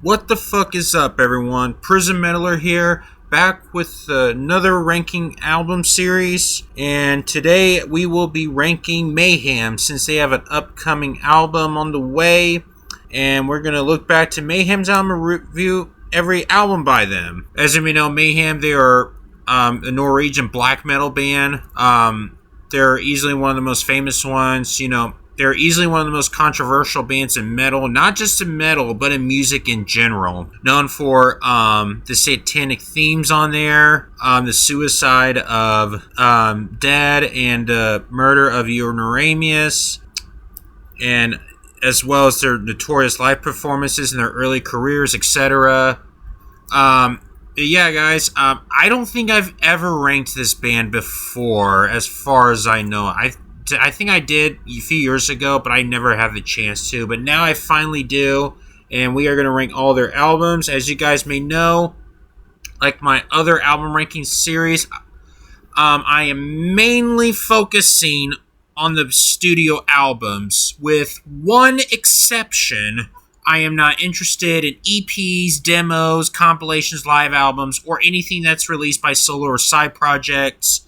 What the fuck is up, everyone? Prison Meddler here, back with another ranking album series, and today we will be ranking Mayhem since they have an upcoming album on the way, and we're gonna look back to Mayhem's album and review every album by them. As you may know, Mayhem, they are a Norwegian black metal band. They're easily one of the most famous ones, They're easily one of the most controversial bands in metal, not just in metal, but in music in general. Known for the satanic themes on there, the suicide of Dead, and murder of Euronymous, and as well as their notorious live performances in their early careers, etc. Yeah, guys, I don't think I've ever ranked this band before, as far as I know. I think I did a few years ago, but I never had the chance to. But now I finally do, and we are going to rank all their albums. As you guys may know, like my other album ranking series, I am mainly focusing on the studio albums, with one exception. I am not interested in EPs, demos, compilations, live albums, or anything that's released by solo or side projects.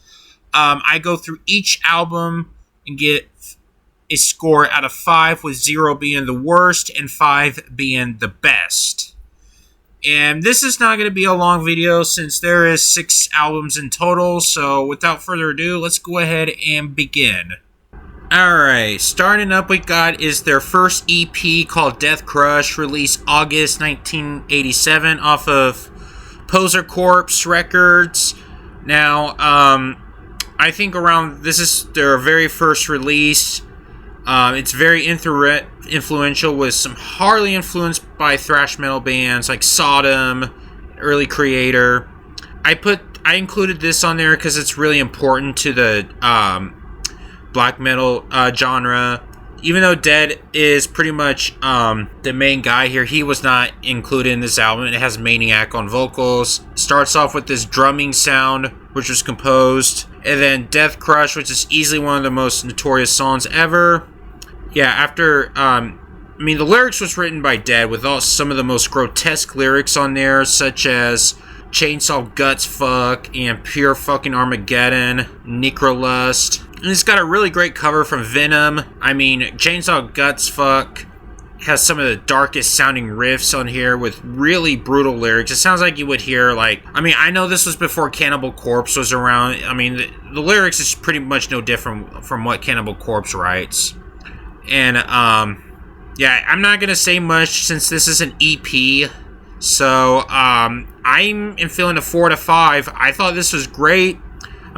I go through each album and get a score out of 5, with 0 being the worst and 5 being the best. And this is not going to be a long video since there is 6 albums in total, so without further ado, let's go ahead and begin. Alright, starting up we got is their first EP called Death Crush, released August 1987 off of Poser Corpse Records. Now, I think this is their very first release. It's very influential, with some hardly influenced by thrash metal bands like Sodom, early Creator. I included this on there because it's really important to the black metal genre. Even though Dead is pretty much the main guy here, he was not included in this album. It has Maniac on vocals. Starts off with this drumming sound, which was composed. And then Death Crush, which is easily one of the most notorious songs ever. Yeah, after, the lyrics was written by Dead, with some of the most grotesque lyrics on there, such as Chainsaw Guts Fuck and Pure Fucking Armageddon, Necrolust. And it's got a really great cover from Venom. Chainsaw Guts Fuck has some of the darkest sounding riffs on here with really brutal lyrics. It sounds like you would hear, I know this was before Cannibal Corpse was around. The lyrics is pretty much no different from what Cannibal Corpse writes. And, yeah, I'm not going to say much since this is an EP. So, I'm feeling a 4 to 5. I thought this was great.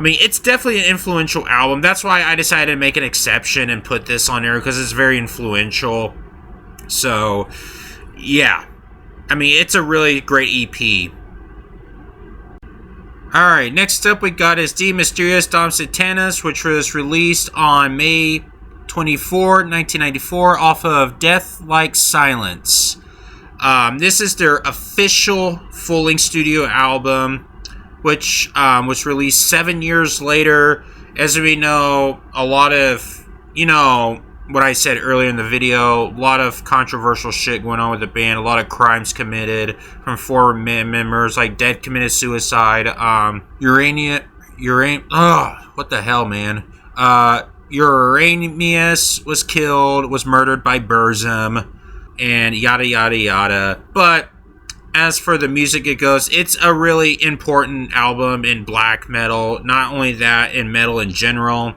It's definitely an influential album. That's why I decided to make an exception and put this on there, because it's very influential. So, yeah. It's a really great EP. Alright, next up we got is De Mysteriis Dom Satanas, which was released on May 24, 1994, off of Death Like Silence. This is their official full-length studio album, which was released 7 years later. As we know, a lot of, what I said earlier in the video, a lot of controversial shit going on with the band, a lot of crimes committed from former members, like Dead committed suicide, what the hell, man? Euronymous was killed, was murdered by Burzum, and yada yada yada. But as for the music it goes, it's a really important album in black metal. Not only that, in metal in general.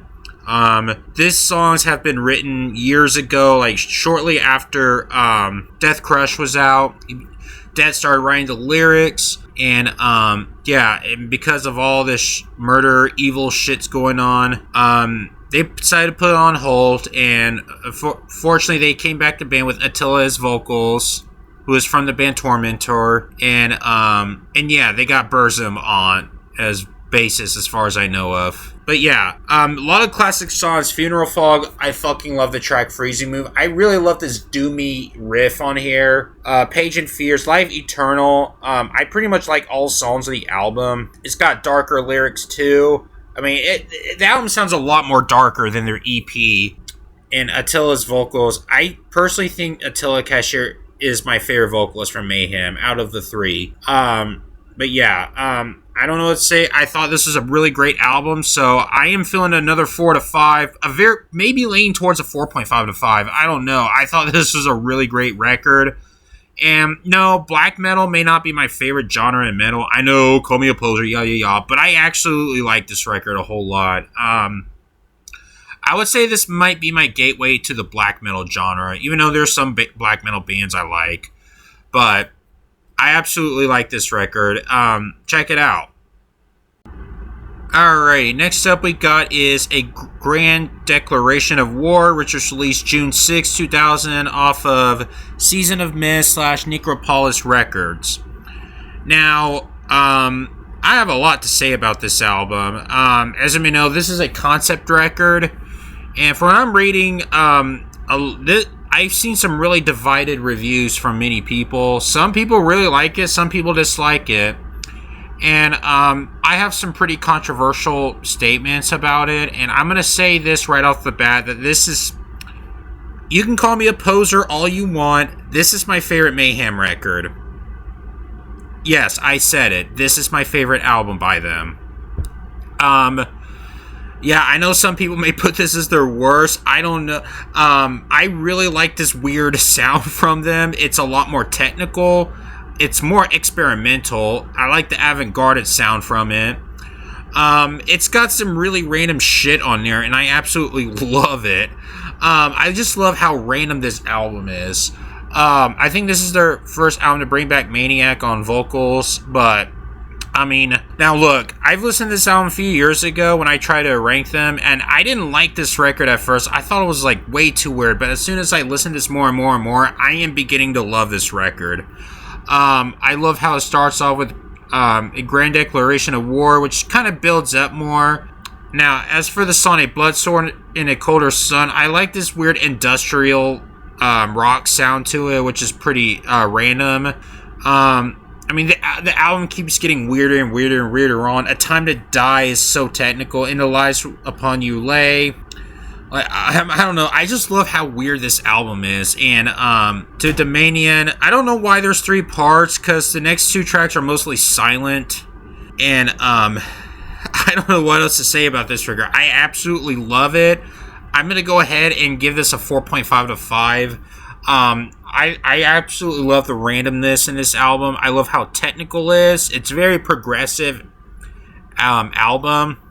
These songs have been written years ago, shortly after Death Crush was out. Dead started writing the lyrics, and and because of all this murder, evil shit's going on, they decided to put it on hold, and fortunately they came back to band with Attila as vocals, who is from the band Tormentor, and yeah, they got Burzum on as bassist as far as I know of. But yeah, a lot of classic songs. Funeral Fog, I fucking love the track Freezing Move. I really love this doomy riff on here. Page and Fears, Life Eternal. I pretty much like all songs of the album. It's got darker lyrics too. The album sounds a lot more darker than their EP. And Attila's vocals, I personally think Attila Kasher is my favorite vocalist from Mayhem out of the three. But yeah, I don't know what to say. I thought this was a really great album, so I am feeling another 4 to 5. Maybe leaning towards a 4.5 to 5. I don't know. I thought this was a really great record. And no, black metal may not be my favorite genre in metal. I know, call me a poser, but I absolutely like this record a whole lot. I would say this might be my gateway to the black metal genre, even though there's some black metal bands I like. But I absolutely like this record. Check it out. Alrighty, next up we got is a Grand Declaration of War, which was released June 6, 2000, off of Season of Mist / Necropolis Records. Now, I have a lot to say about this album. As you may know, this is a concept record, and from what I'm reading, I've seen some really divided reviews from many people. Some people really like it, some people dislike it. And I have some pretty controversial statements about it, and I'm going to say this right off the bat, that this is... You can call me a poser all you want. This is my favorite Mayhem record. Yes, I said it. This is my favorite album by them. Yeah, I know some people may put this as their worst. I don't know. I really like this weird sound from them. It's a lot more technical. It's more experimental. I like the avant-garde sound from it. It's got some really random shit on there, and I absolutely love it. I just love how random this album is. I think this is their first album to bring back Maniac on vocals, but I mean, now look, I've listened to this album a few years ago when I tried to rank them, and I didn't like this record at first. I thought it was like way too weird, but as soon as I listened to this more and more and more, I am beginning to love this record. I love how it starts off with a Grand Declaration of War, which kind of builds up more. Now, as for the song A Blood Sword in a Colder Sun, I like this weird industrial rock sound to it, which is pretty random. I mean, the album keeps getting weirder and weirder and weirder on. A Time to Die is so technical. In the Lies Upon You Lay. I don't know. I just love how weird this album is. And to Dominion, I don't know why there's 3 parts, because the next 2 tracks are mostly silent. And I don't know what else to say about this record. I absolutely love it. I'm going to go ahead and give this a 4.5 to 5. I absolutely love the randomness in this album. I love how technical it is. It's a very progressive album.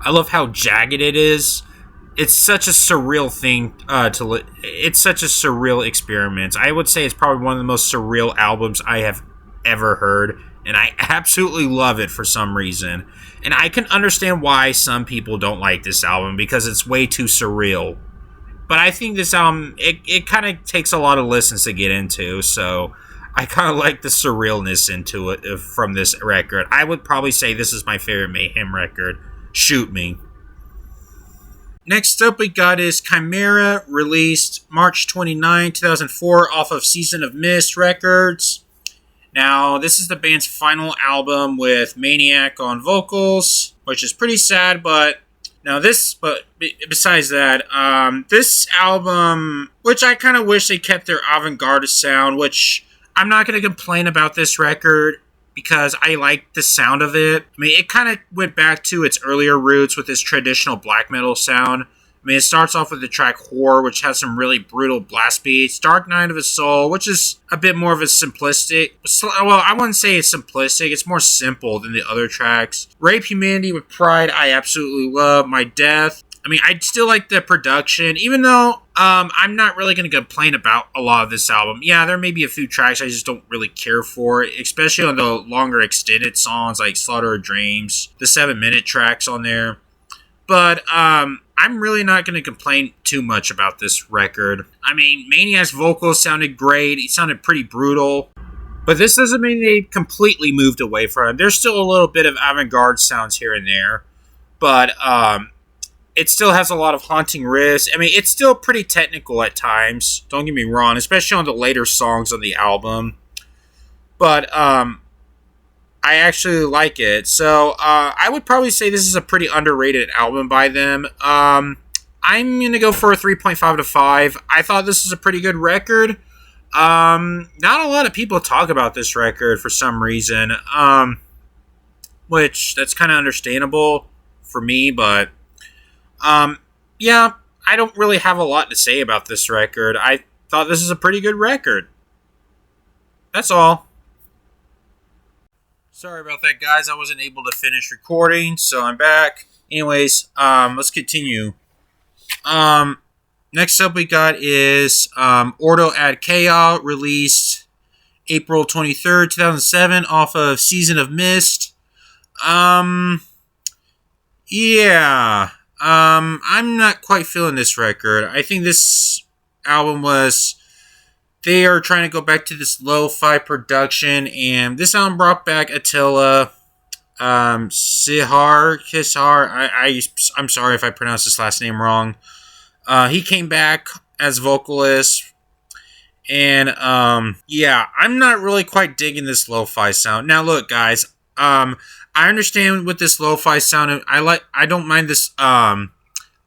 I love how jagged it is. It's such a surreal thing it's such a surreal experiment. I would say it's probably one of the most surreal albums I have ever heard, and I absolutely love it for some reason. And I can understand why some people don't like this album, because it's way too surreal. But I think this album, it kind of takes a lot of listens to get into, so I kind of like the surrealness into it from this record. I would probably say this is my favorite Mayhem record. Shoot me. Next up we got is Chimera, released March 29, 2004, off of Season of Mist Records. Now, this is the band's final album with Maniac on vocals, which is pretty sad, but besides that, this album, which I kind of wish they kept their avant-garde sound, which I'm not going to complain about this record because I like the sound of it. I mean, it kind of went back to its earlier roots with this traditional black metal sound. I mean, it starts off with the track Horror, which has some really brutal blast beats. Dark Night of the Soul, which is a bit more of a simplistic... Well, I wouldn't say it's simplistic. It's more simple than the other tracks. Rape Humanity with Pride, I absolutely love. My Death. I mean, I still like the production, even though I'm not really going to complain about a lot of this album. Yeah, there may be a few tracks I just don't really care for, especially on the longer extended songs like Slaughter of Dreams, the 7-minute tracks on there. But I'm really not going to complain too much about this record. I mean, Maniac's vocals sounded great. He sounded pretty brutal. But this doesn't mean they completely moved away from it. There's still a little bit of avant-garde sounds here and there. But it still has a lot of haunting riffs. I mean, it's still pretty technical at times. Don't get me wrong, especially on the later songs on the album. But I actually like it. So I would probably say this is a pretty underrated album by them. I'm going to go for a 3.5 to 5. I thought this was a pretty good record. Not a lot of people talk about this record for some reason. Which that's kind of understandable for me, but um, yeah, I don't really have a lot to say about this record. I thought this is a pretty good record. That's all. Sorry about that, guys. I wasn't able to finish recording, so I'm back. Anyways, let's continue. Um, Next up we got is Ordo Ad Chaos, released April 23rd, 2007, off of Season of Mist. Um, yeah. I'm not quite feeling this record. I think this album was. They are trying to go back to this lo-fi production, and this album brought back Attila Kishar. I'm sorry if I pronounced his last name wrong. He came back as vocalist, and yeah, I'm not really quite digging this lo-fi sound. Now, look, guys, I understand with this lo-fi sound. I don't mind this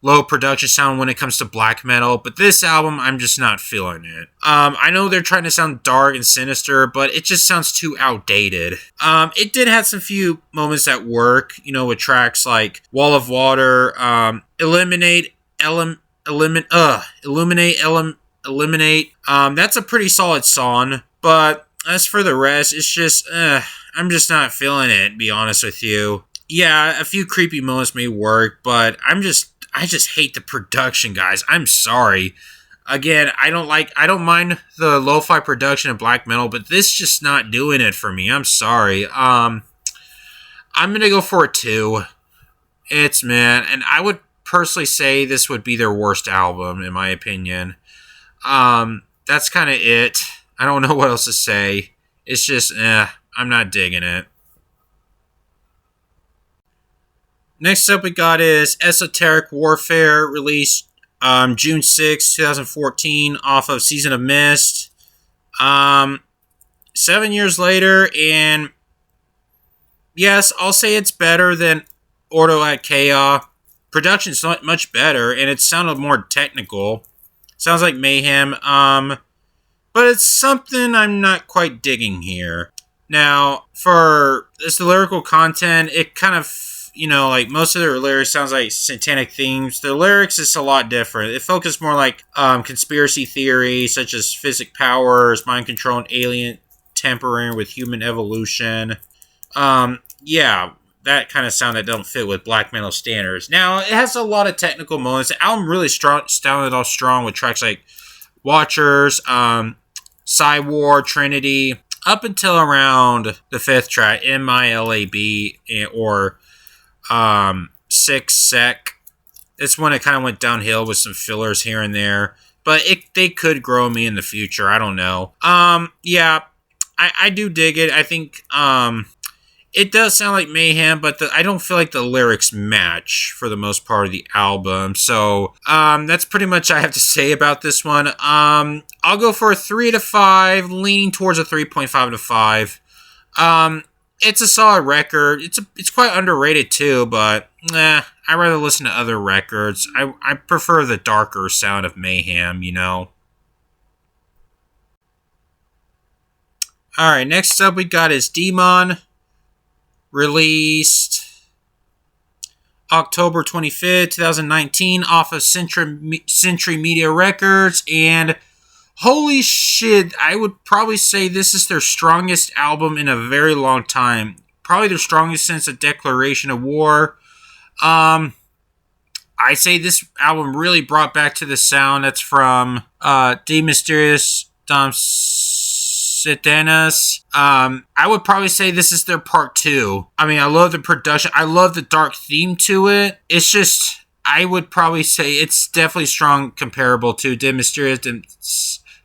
low production sound when it comes to black metal, but this album, I'm just not feeling it. I know they're trying to sound dark and sinister, but it just sounds too outdated. It did have some few moments that work, with tracks like Wall of Water, Eliminate. That's a pretty solid song, but as for the rest, it's just, I'm just not feeling it, to be honest with you. Yeah, a few creepy moments may work, but I just hate the production, guys. I'm sorry. Again, I don't mind the lo-fi production of black metal, but this just not doing it for me. I'm sorry. I'm gonna go for a 2. It's meh, and I would personally say this would be their worst album, in my opinion. That's kind of it. I don't know what else to say. It's just, I'm not digging it. Next up we got is Esoteric Warfare, released June 6, 2014, off of Season of Mist. 7 years later, and yes, I'll say it's better than Ordo Ad Chaos. Production's not much better, and it sounded more technical. Sounds like Mayhem, but it's something I'm not quite digging here. Now, for this lyrical content, it kind of, like most of their lyrics sounds like satanic themes. The lyrics is a lot different. It focuses more like conspiracy theory, such as physic powers, mind control, and alien tampering with human evolution. Yeah, that kind of sound that don't fit with black metal standards. Now, it has a lot of technical moments. The album really started off strong with tracks like Watchers, Cywar, Trinity, up until around the 5th track, MILAB, or 6 Sec. It's when it kind of went downhill with some fillers here and there. But they could grow me in the future. I don't know. Yeah, I do dig it. I think it does sound like Mayhem, but I don't feel like the lyrics match for the most part of the album. So that's pretty much I have to say about this one. I'll go for a 3 to 5, leaning towards a 3.5 to 5. It's a solid record. It's quite underrated too, but I'd rather listen to other records. I prefer the darker sound of Mayhem, Alright, next up we got is Demon, released October 25th, 2019, off of Century Media Records, and holy shit, I would probably say this is their strongest album in a very long time. Probably their strongest since a declaration of war. I say this album really brought back to the sound that's from De Mysterious Dom Satanas. I would probably say this is their part 2. I mean, I love the production. I love the dark theme to it. It's just, I would probably say it's definitely strong comparable to De Mysterious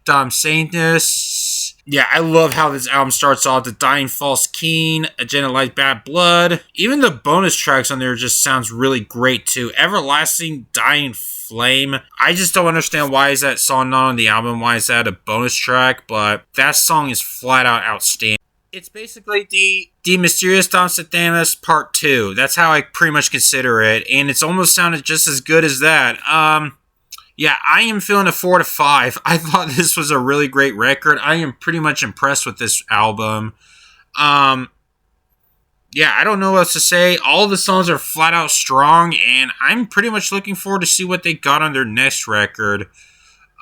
Dom Satanas. Yeah, I love how this album starts off. The Dying False Keen, Agenda Like Bad Blood. Even the bonus tracks on there just sounds really great too. Everlasting Dying Flame. I just don't understand why is that song not on the album. Why is that a bonus track? But that song is flat out outstanding. It's basically the Mysterious Dom Satanas Part 2. That's how I pretty much consider it. And it's almost sounded just as good as that. Yeah, I am feeling a 4 to 5. I thought this was a really great record. I am pretty much impressed with this album. Um, yeah, I don't know what else to say. All the songs are flat out strong, and I'm pretty much looking forward to see what they got on their next record.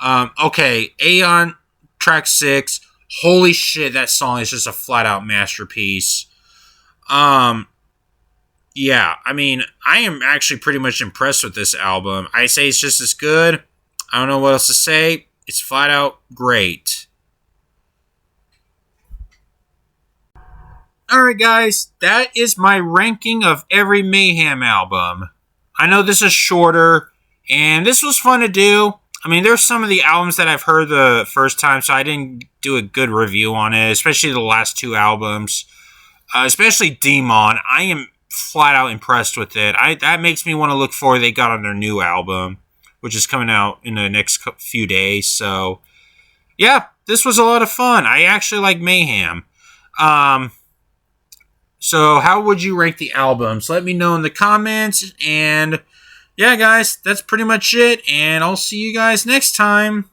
Okay, Aeon, track 6. Holy shit, that song is just a flat out masterpiece. Um, yeah, I mean, I am actually pretty much impressed with this album. I say it's just as good. I don't know what else to say. It's flat out great. Alright, guys, that is my ranking of every Mayhem album. I know this is shorter, and this was fun to do. I mean, there's some of the albums that I've heard the first time, so I didn't do a good review on it, especially the last two albums. Especially Demon. I am flat out impressed with it. That makes me want to look forward they got on their new album, which is coming out in the next few days. So, yeah, this was a lot of fun. I actually like Mayhem. So how would you rank the albums? Let me know in the comments. And yeah, guys, that's pretty much it. And I'll see you guys next time.